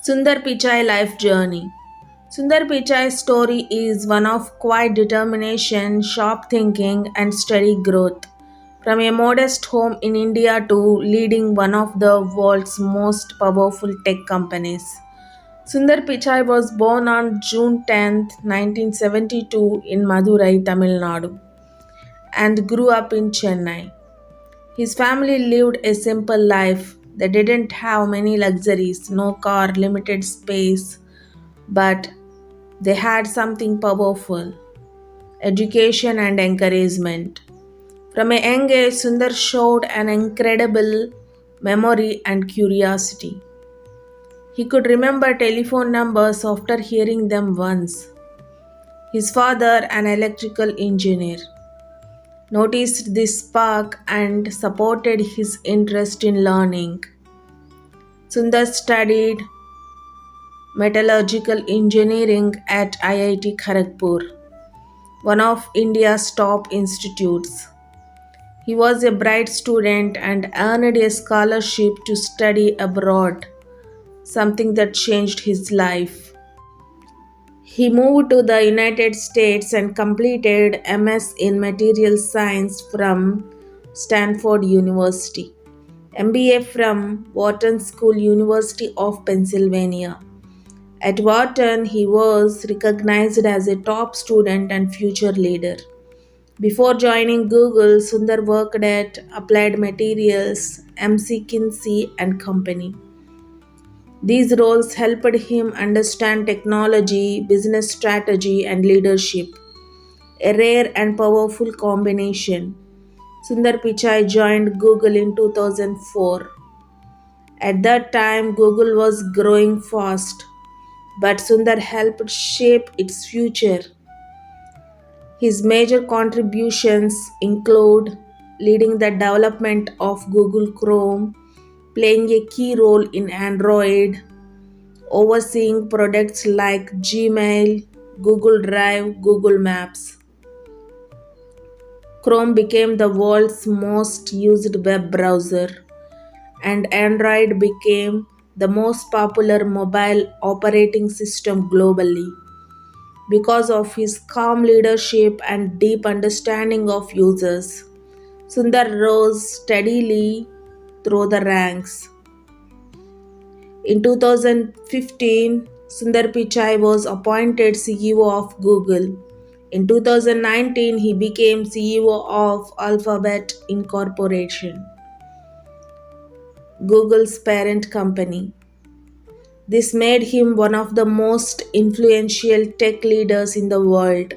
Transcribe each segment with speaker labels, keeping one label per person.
Speaker 1: Sundar Pichai life journey. Sundar Pichai's story is one of quiet determination, sharp thinking, and steady growth. From a modest home in India to leading one of the world's most powerful tech companies. Sundar Pichai was born on June 10th, 1972 in Madurai, Tamil Nadu and grew up in Chennai. His family lived a simple life. They didn't have many luxuries, no car, limited space, but they had something powerful: education and encouragement. From a young age, Sundar showed an incredible memory and curiosity. He could remember telephone numbers after hearing them once. His father, an electrical engineer, noticed this spark and supported his interest in learning. Sundar studied metallurgical engineering at IIT Kharagpur, one of India's top institutes. He was a bright student and earned a scholarship to study abroad, something that changed his life. He moved to the United States and completed MS in Material Science from Stanford University, MBA from Wharton School, University of Pennsylvania. At Wharton, he was recognized as a top student and future leader. Before joining Google, Sundar worked at Applied Materials, MC Kinsey and Company. These roles helped him understand technology, business strategy, and leadership, a rare and powerful combination. Sundar Pichai joined Google in 2004. At that time, Google was growing fast, but Sundar helped shape its future. His major contributions include leading the development of Google Chrome, playing a key role in Android, overseeing products like Gmail, Google Drive, Google Maps. Chrome became the world's most used web browser, and Android became the most popular mobile operating system globally. Because of his calm leadership and deep understanding of users, Sundar rose steadily through the ranks. In 2015, Sundar Pichai was appointed CEO of Google. In 2019, he became CEO of Alphabet Incorporation, Google's parent company. This made him one of the most influential tech leaders in the world.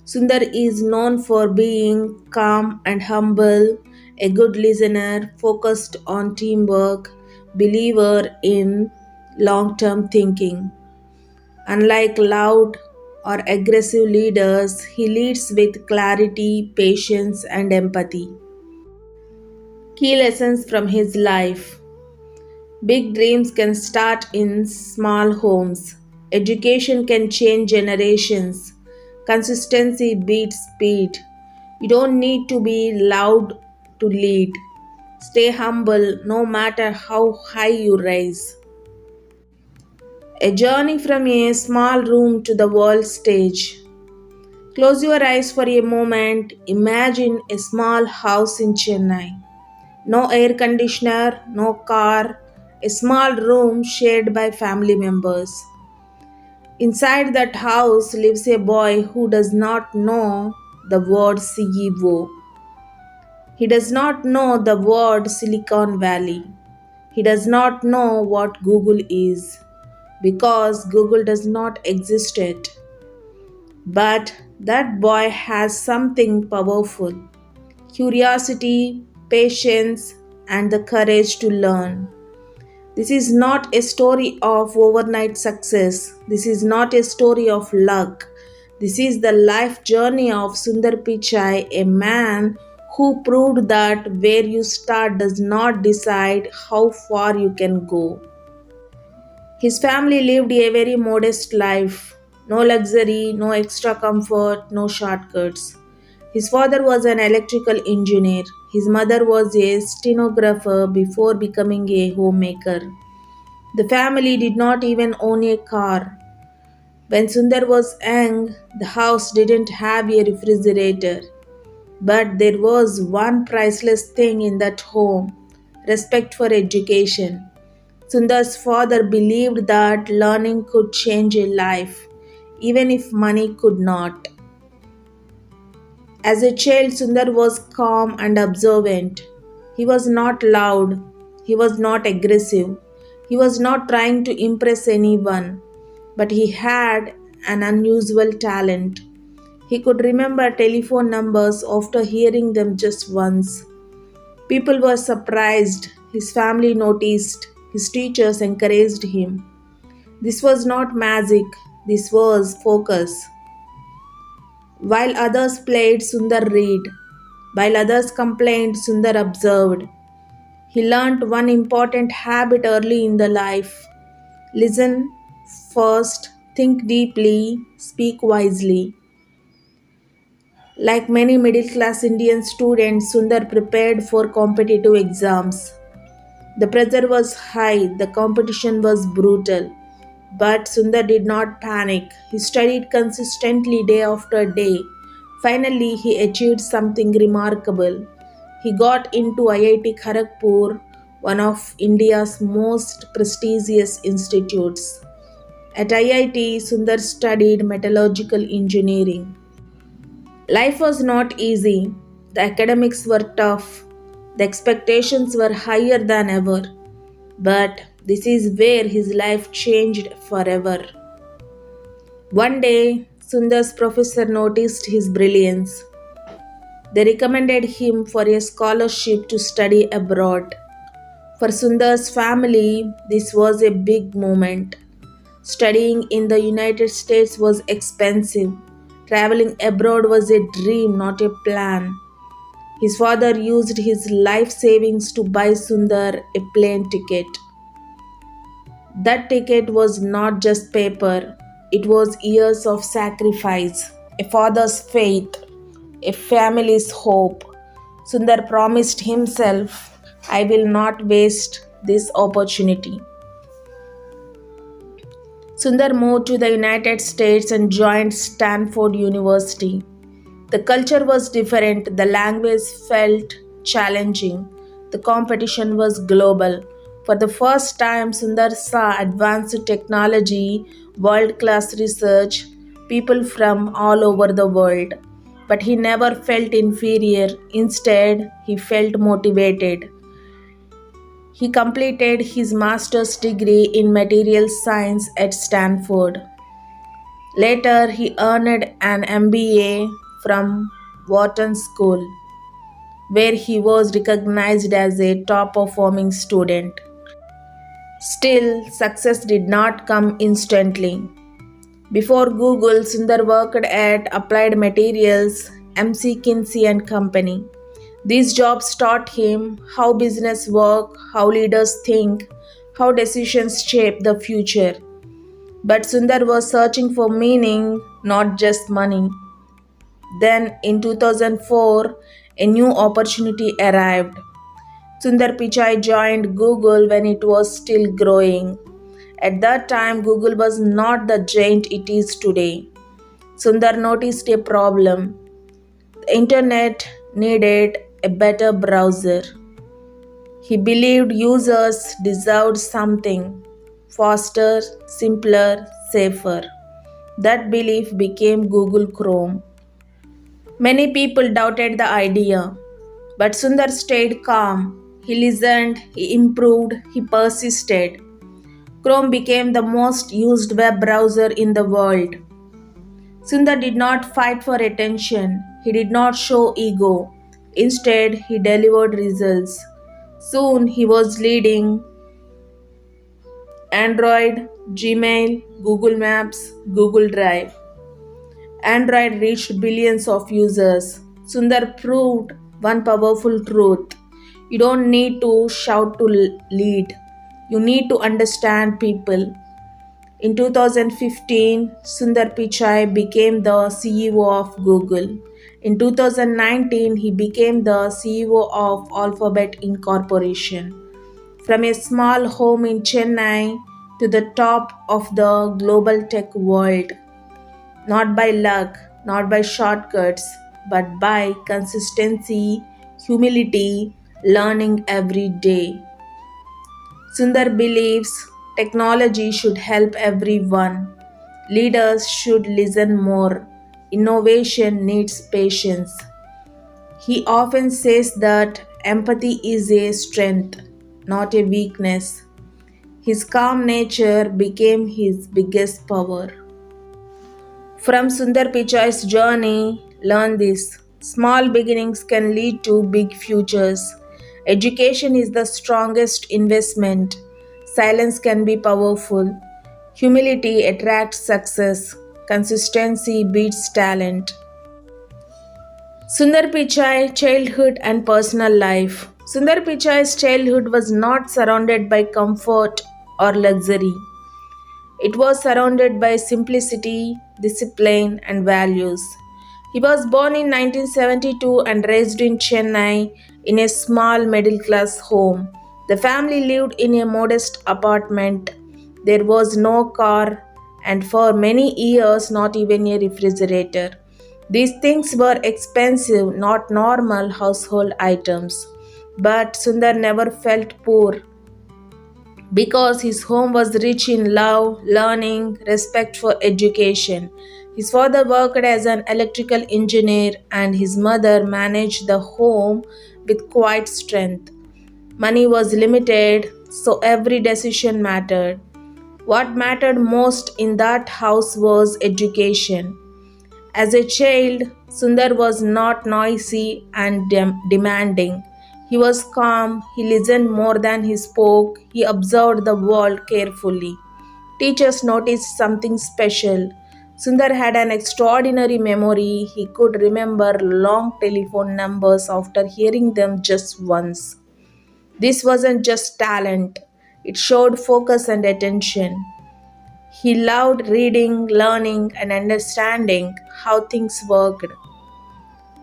Speaker 1: Sundar is known for being calm and humble, a good listener, focused on teamwork, believer in long-term thinking. Unlike loud or aggressive leaders, he leads with clarity, patience, and empathy. Key lessons from his life. Big dreams can start in small homes. Education can change generations. Consistency beats speed. You don't need to be loud to lead. Stay humble no matter how high you rise. A journey from a small room to the world stage. Close your eyes for a moment. Imagine a small house in Chennai. No air conditioner, no car, a small room shared by family members. Inside that house lives a boy who does not know the word CEO. He does not know the word Silicon Valley. He does not know what Google is because Google does not exist yet. But that boy has something powerful: curiosity, patience, and the courage to learn. This is not a story of overnight success. This is not a story of luck. This is the life journey of Sundar Pichai, a man who proved that where you start does not decide how far you can go. His family lived a very modest life. No luxury, no extra comfort, no shortcuts. His father was an electrical engineer. His mother was a stenographer before becoming a homemaker. The family did not even own a car. When Sundar was young, the house didn't have a refrigerator. But there was one priceless thing in that home: respect for education. Sundar's father believed that learning could change a life, even if money could not. As a child, Sundar was calm and observant. He was not loud, he was not aggressive, he was not trying to impress anyone, but he had an unusual talent. He could remember telephone numbers after hearing them just once. People were surprised, his family noticed, his teachers encouraged him. This was not magic, this was focus. While others played, Sundar read. While others complained, Sundar observed. He learnt one important habit early in the life: listen first, think deeply, speak wisely. Like many middle class Indian students, Sundar prepared for competitive exams. The pressure was high, the competition was brutal. But Sundar did not panic. He studied consistently day after day. Finally, he achieved something remarkable. He got into IIT Kharagpur, one of India's most prestigious institutes. At IIT, Sundar studied metallurgical engineering. Life was not easy. The academics were tough. The expectations were higher than ever. But this is where his life changed forever. One day, Sundar's professor noticed his brilliance. They recommended him for a scholarship to study abroad. For Sundar's family, this was a big moment. Studying in the United States was expensive. Traveling abroad was a dream, not a plan. His father used his life savings to buy Sundar a plane ticket. That ticket was not just paper, it was years of sacrifice, a father's faith, a family's hope. Sundar promised himself, I will not waste this opportunity. Sundar moved to the United States and joined Stanford University. The culture was different, the language felt challenging, the competition was global. For the first time, Sundar saw advanced technology, world class research, people from all over the world. But he never felt inferior, instead, he felt motivated. He completed his master's degree in material science at Stanford. Later, he earned an MBA from Wharton School, where he was recognized as a top performing student. Still, success did not come instantly. Before Google, Sundar worked at Applied Materials, MC Kinsey and Company. These jobs taught him how business work, how leaders think, how decisions shape the future. But Sundar was searching for meaning, not just money. Then in 2004, a new opportunity arrived. Sundar Pichai joined Google when it was still growing. At that time, Google was not the giant it is today. Sundar noticed a problem. The internet needed a better browser. He believed users deserved something faster, simpler, safer. That belief became Google Chrome. Many people doubted the idea, but Sundar stayed calm. He listened, he improved, he persisted. Chrome became the most used web browser in the world. Sundar did not fight for attention, he did not show ego. Instead, he delivered results. Soon, he was leading Android, Gmail, Google Maps, Google Drive. Android reached billions of users. Sundar proved one powerful truth: you don't need to shout to lead, you need to understand people. In 2015, Sundar Pichai became the CEO of Google. In 2019, he became the CEO of Alphabet Incorporation. From a small home in Chennai to the top of the global tech world, not by luck, not by shortcuts, but by consistency, humility, learning every day. Sundar believes technology should help everyone. Leaders should listen more. Innovation needs patience. He often says that empathy is a strength, not a weakness. His calm nature became his biggest power. From Sundar Pichai's journey, learn this. Small beginnings can lead to big futures. Education is the strongest investment. Silence can be powerful. Humility attracts success. Consistency beats talent. Sundar Pichai, childhood and personal life. Sundar Pichai's childhood was not surrounded by comfort or luxury. It was surrounded by simplicity, discipline, and values. He was born in 1972 and raised in Chennai in a small middle class home. The family lived in a modest apartment. There was no car, and for many years, not even a refrigerator. These things were expensive, not normal household items. But Sundar never felt poor because his home was rich in love, learning, respect for education. His father worked as an electrical engineer and his mother managed the home with quiet strength. Money was limited, so every decision mattered. What mattered most in that house was education. As a child, Sundar was not noisy and demanding. He was calm, he listened more than he spoke, he observed the world carefully. Teachers noticed something special. Sundar had an extraordinary memory. He could remember long telephone numbers after hearing them just once. This wasn't just talent, it showed focus and attention. He loved reading, learning, and understanding how things worked.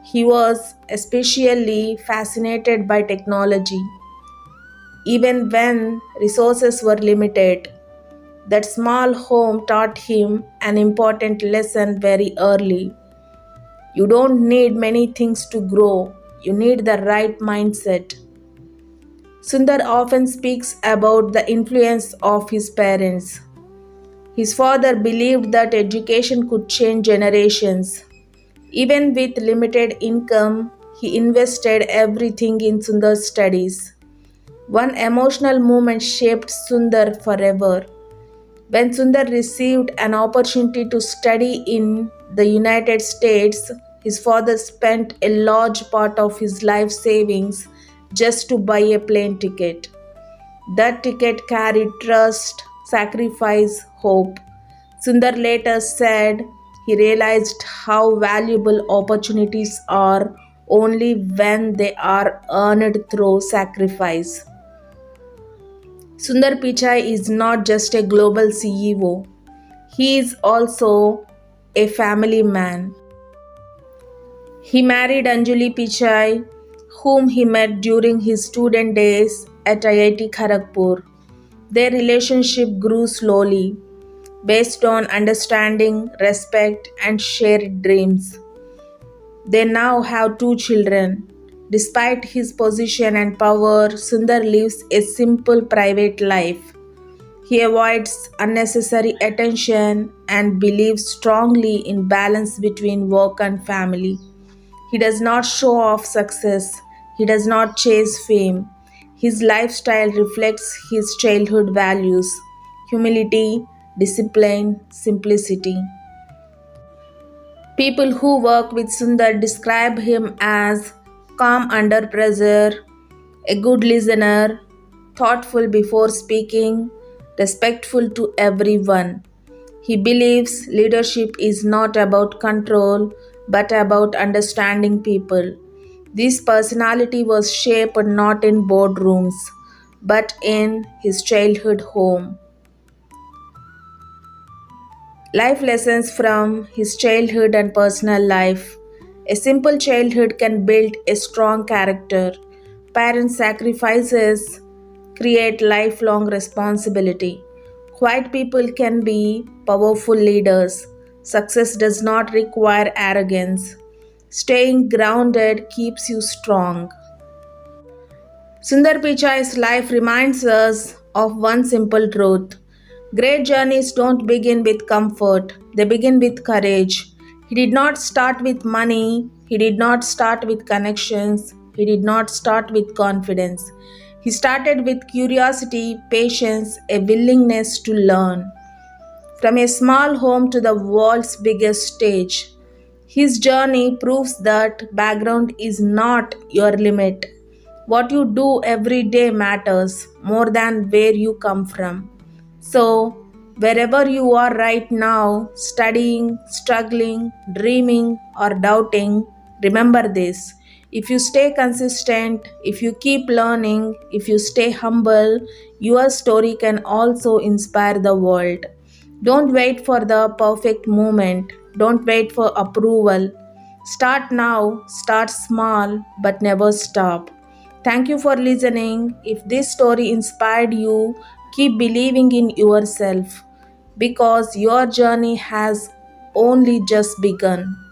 Speaker 1: He was especially fascinated by technology, even when resources were limited. That small home taught him an important lesson very early. You don't need many things to grow, you need the right mindset. Sundar often speaks about the influence of his parents. His father believed that education could change generations. Even with limited income, he invested everything in Sundar's studies. One emotional moment shaped Sundar forever. When Sundar received an opportunity to study in the United States, his father spent a large part of his life savings just to buy a plane ticket. That ticket carried trust, sacrifice, hope. Sundar later said he realized how valuable opportunities are only when they are earned through sacrifice. Sundar Pichai is not just a global CEO, he is also a family man. He married Anjali Pichai, whom he met during his student days at IIT Kharagpur. Their relationship grew slowly, based on understanding, respect, and shared dreams. They now have two children. Despite his position and power, Sundar lives a simple private life. He avoids unnecessary attention and believes strongly in balance between work and family. He does not show off success. He does not chase fame. His lifestyle reflects his childhood values: humility, discipline, simplicity. People who work with Sundar describe him as calm under pressure, a good listener, thoughtful before speaking, respectful to everyone. He believes leadership is not about control but about understanding people. This personality was shaped not in boardrooms but in his childhood home. Life lessons from his childhood and personal life. A simple childhood can build a strong character. Parents' sacrifices create lifelong responsibility. Quiet people can be powerful leaders. Success does not require arrogance. Staying grounded keeps you strong. Sundar Pichai's life reminds us of one simple truth. Great journeys don't begin with comfort, they begin with courage. He did not start with money, he did not start with connections, he did not start with confidence. He started with curiosity, patience, a willingness to learn. From a small home to the world's biggest stage, his journey proves that background is not your limit. What you do every day matters more than where you come from. So, wherever you are right now, studying, struggling, dreaming, or doubting, remember this. If you stay consistent, if you keep learning, if you stay humble, your story can also inspire the world. Don't wait for the perfect moment. Don't wait for approval. Start now, start small, but never stop. Thank you for listening. If this story inspired you, keep believing in yourself because your journey has only just begun.